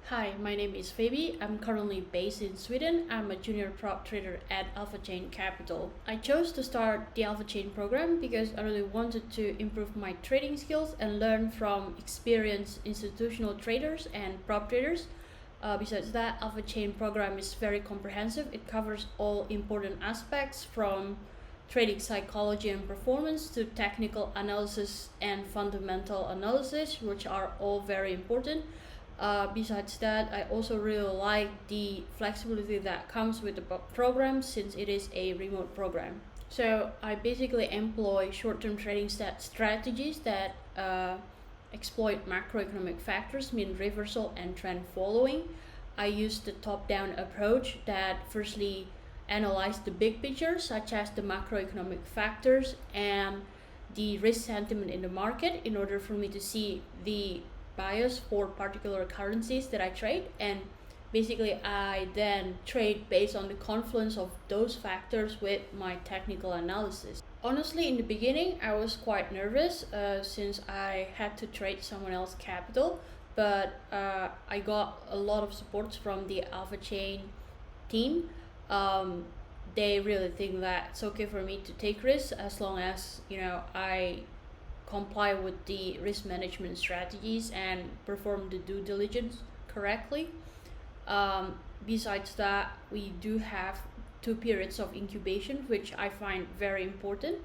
Hi, my name is Febi. I'm currently based in Sweden. I'm a junior prop trader at Alphachain Capital. I chose to start the Alphachain program because I really wanted to improve my trading skills and learn from experienced institutional traders and prop traders. Besides that, Alphachain program is very comprehensive. It covers all important aspects from trading psychology and performance to technical analysis and fundamental analysis, which are all very important. Besides that, I also really like the flexibility that comes with the program since it is a remote program. So I basically employ short-term trading strategies that exploit macroeconomic factors, mean reversal and trend following. I use the top-down approach that firstly analyze the big picture, such as the macroeconomic factors and the risk sentiment in the market, in order for me to see the bias for particular currencies that I trade. And basically I then trade based on the confluence of those factors with my technical analysis. Honestly, in the beginning I was quite nervous since I had to trade someone else's capital, but I got a lot of support from the Alphachain team. They really think that it's okay for me to take risks as long as I comply with the risk management strategies and perform the due diligence correctly. Besides that, we do have 2 periods of incubation, which I find very important.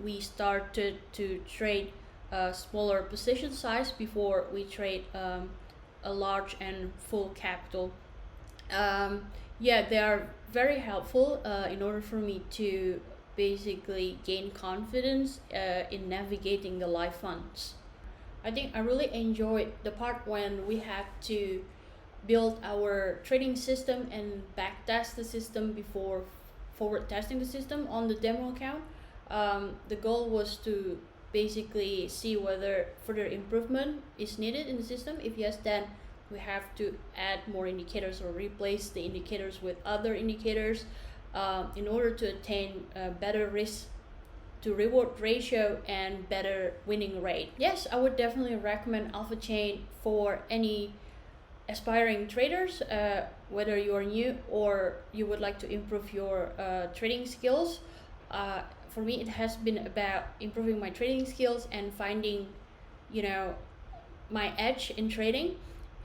We started to trade a smaller position size before we trade a large and full capital. They are very helpful in order for me to basically gain confidence in navigating the live funds. I think I really enjoyed the part when we had to build our trading system and back test the system before forward testing the system on the demo account. The goal was to basically see whether further improvement is needed in the system. If yes, then we have to add more indicators or replace the indicators with other indicators in order to attain a better risk to reward ratio and better winning rate. Yes, I would definitely recommend Alphachain for any aspiring traders, whether you are new or you would like to improve your trading skills. For me, it has been about improving my trading skills and finding, my edge in trading.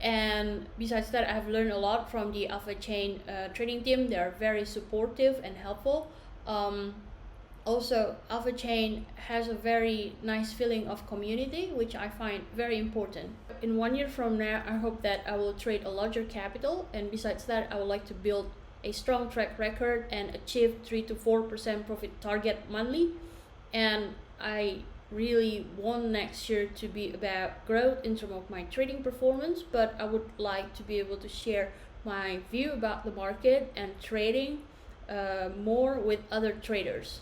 And besides that, I've learned a lot from the Alphachain trading team. They are very supportive and helpful. Also, Alphachain has a very nice feeling of community, which I find very important. In 1 year from now, I hope that I will trade a larger capital, and besides that, I would like to build a strong track record and achieve 3 to 4% profit target monthly. And I really want next year to be about growth in terms of my trading performance, but I would like to be able to share my view about the market and trading more with other traders.